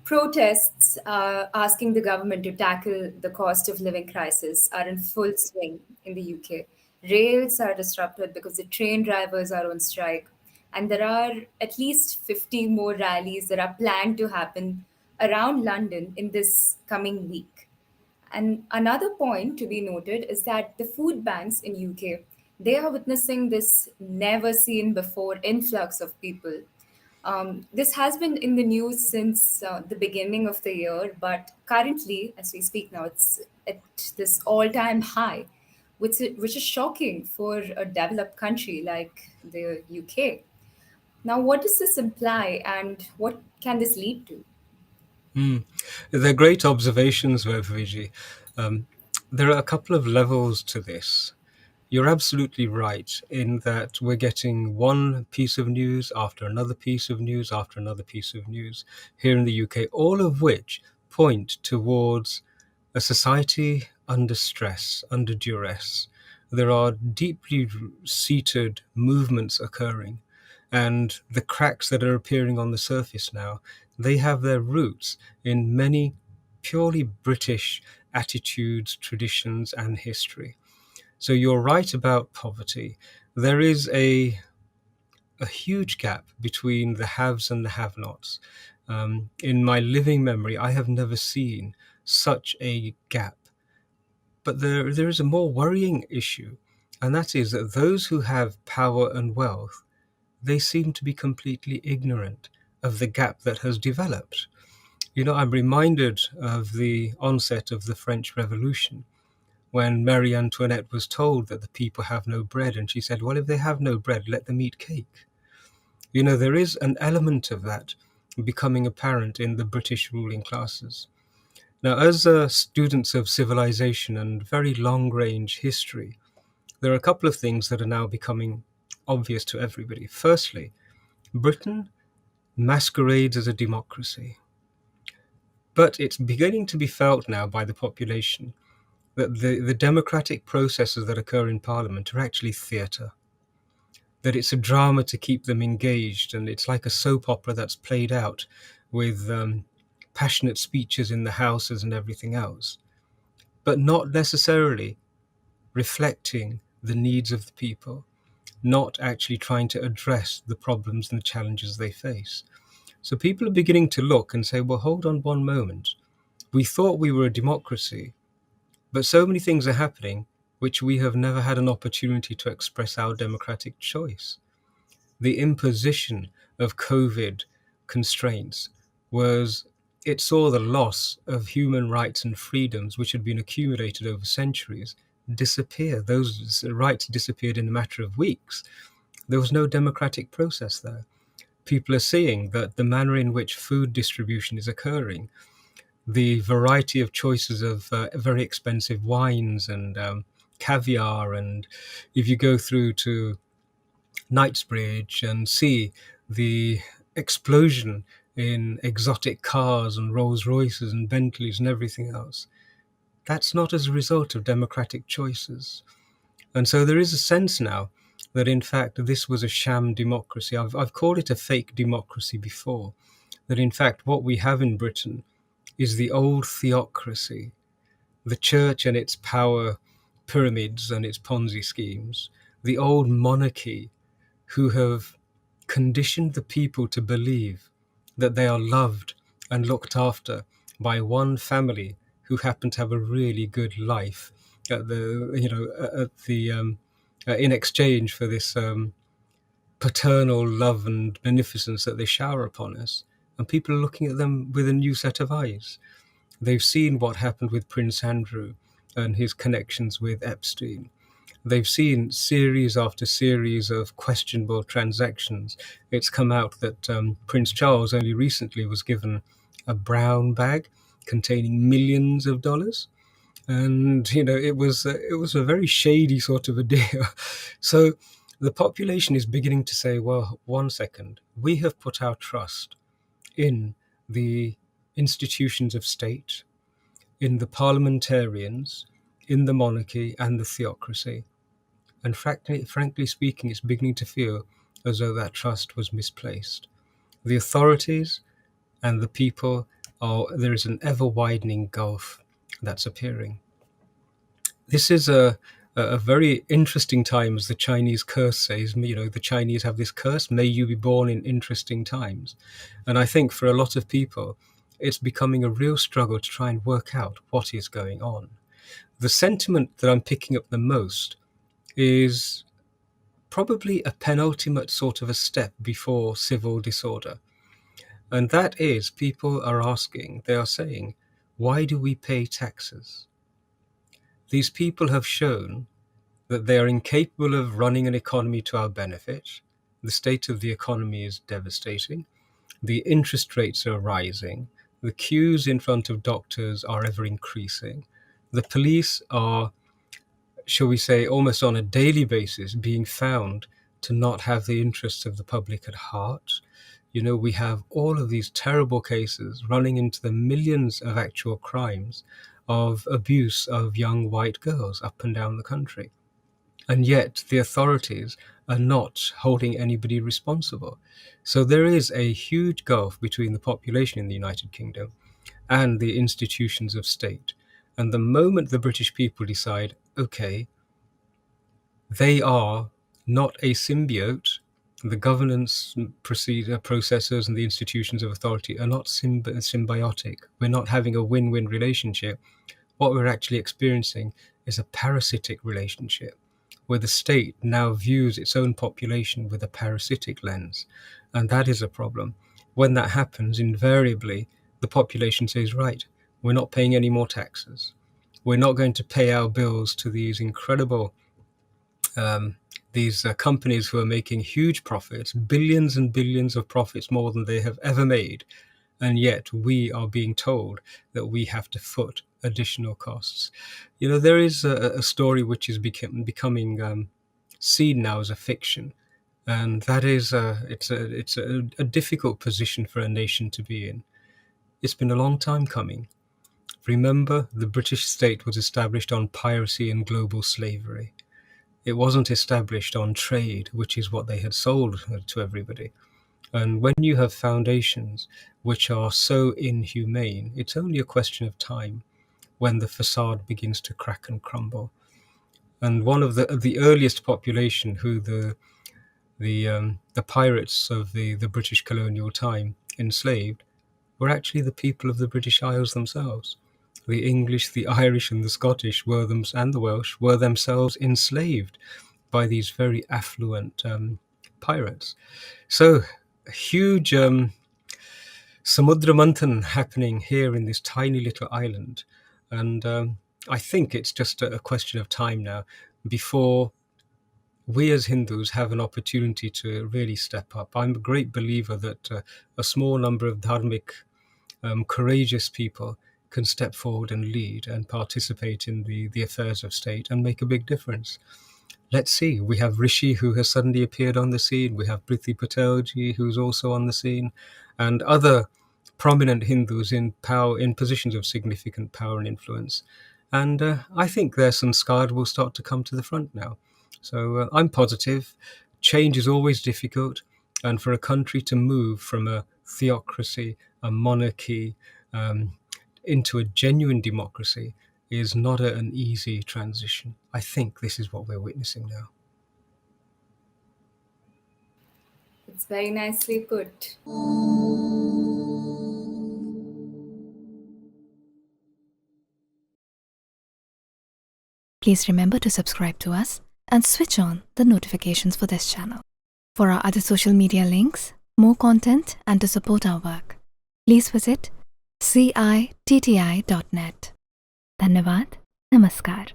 Protests asking the government to tackle the cost of living crisis are in full swing in the UK. Rails are disrupted because the train drivers are on strike, and there are at least 50 more rallies that are planned to happen around London in this coming week. And another point to be noted is that the food banks in UK, they are witnessing this never seen before influx of people. This has been in the news since the beginning of the year, but currently, as we speak now, it's at this all-time high, which is shocking for a developed country like the UK. Now, what does this imply, and what can this lead to? Mm. They're great observations, Vijay. Um, there are a couple of levels to this. You're absolutely right in that we're getting one piece of news after another piece of news after another piece of news here in the UK, all of which point towards a society under stress, under duress. There are deeply seated movements occurring, and the cracks that are appearing on the surface now, they have their roots in many purely British attitudes, traditions, and history. So you're right about poverty. There is a huge gap between the haves and the have-nots. In my living memory, I have never seen such a gap. But there is a more worrying issue, and that is that those who have power and wealth, they seem to be completely ignorant of the gap that has developed. You know, I'm reminded of the onset of the French Revolution when Marie Antoinette was told that the people have no bread, and she said, well, if they have no bread, let them eat cake. You know, there is an element of that becoming apparent in the British ruling classes. Now, as students of civilization and very long range history, there are a couple of things that are now becoming obvious to everybody. Firstly, Britain masquerades as a democracy, but it's beginning to be felt now by the population that the democratic processes that occur in Parliament are actually theatre, that it's a drama to keep them engaged, and it's like a soap opera that's played out with passionate speeches in the houses and everything else, but not necessarily reflecting the needs of the people, not actually trying to address the problems and the challenges they face. So people are beginning to look and say, well, hold on one moment. We thought we were a democracy, but so many things are happening which we have never had an opportunity to express our democratic choice. The imposition of COVID constraints it saw the loss of human rights and freedoms which had been accumulated over centuries disappear. Those rights disappeared in a matter of weeks. There was no democratic process there. People are seeing that the manner in which food distribution is occurring, the variety of choices of very expensive wines and caviar, and if you go through to Knightsbridge and see the explosion in exotic cars and Rolls Royces and Bentleys and everything else, that's not as a result of democratic choices. And so there is a sense now that in fact this was a sham democracy. I've called it a fake democracy before, that in fact what we have in Britain is the old theocracy, the church and its power pyramids and its Ponzi schemes, the old monarchy who have conditioned the people to believe that they are loved and looked after by one family who happen to have a really good life at in exchange for this paternal love and beneficence that they shower upon us. And people are looking at them with a new set of eyes. They've seen what happened with Prince Andrew and his connections with Epstein. They've seen series after series of questionable transactions. It's come out that Prince Charles only recently was given a brown bag containing millions of dollars, and you know it was a very shady sort of a deal. So the population is beginning to say, well, one second, we have put our trust in the institutions of state, in the parliamentarians, in the monarchy and the theocracy. And frankly speaking, it's beginning to feel as though that trust was misplaced. The authorities and the people, there is an ever-widening gulf that's appearing. This is a very interesting time, as the Chinese curse says. The Chinese have this curse: "May you be born in interesting times." And I think for a lot of people, it's becoming a real struggle to try and work out what is going on. The sentiment that I'm picking up the most is probably a penultimate sort of a step before civil disorder. And that is, people are asking, they are saying, why do we pay taxes? These people have shown that they are incapable of running an economy to our benefit. The state of the economy is devastating. The interest rates are rising. The queues in front of doctors are ever increasing. The police are, shall we say, almost on a daily basis being found to not have the interests of the public at heart. We have all of these terrible cases running into the millions of actual crimes of abuse of young white girls up and down the country. And yet the authorities are not holding anybody responsible. So there is a huge gulf between the population in the United Kingdom and the institutions of state. And the moment the British people decide, okay, they are not a symbiote, the governance processes and the institutions of authority are not symbiotic. We're not having a win-win relationship. What we're actually experiencing is a parasitic relationship, where the state now views its own population with a parasitic lens. And that is a problem. When that happens, invariably, the population says, right, we're not paying any more taxes. We're not going to pay our bills to these incredible companies who are making huge profits, billions and billions of profits, more than they have ever made. And yet we are being told that we have to foot additional costs. There is a story which is becoming seen now as a fiction, and that is it's a difficult position for a nation to be in. It's been a long time coming. Remember, the British state was established on piracy and global slavery. It wasn't established on trade, which is what they had sold to everybody. And when you have foundations which are so inhumane, it's only a question of time when the facade begins to crack and crumble. And one of the earliest population who the pirates of the British colonial time enslaved were actually the people of the British Isles themselves. The English, the Irish, and the Scottish and the Welsh were themselves enslaved by these very affluent pirates. So a huge samudra happening here in this tiny little island. And I think it's just a question of time now before we as Hindus have an opportunity to really step up. I'm a great believer that a small number of dharmic, courageous people can step forward and lead and participate in the affairs of state and make a big difference. Let's see. We have Rishi, who has suddenly appeared on the scene. We have Priti Patelji, who's also on the scene, and other prominent Hindus in power, in positions of significant power and influence. And I think their sanskar will start to come to the front now. So I'm positive. Change is always difficult. And for a country to move from a theocracy, a monarchy, into a genuine democracy is not an easy transition. I think this is what we're witnessing now. It's very nicely put. Please remember to subscribe to us and switch on the notifications for this channel. For our other social media links, more content, and to support our work, please visit citti.net. Dhanyavad. Namaskar.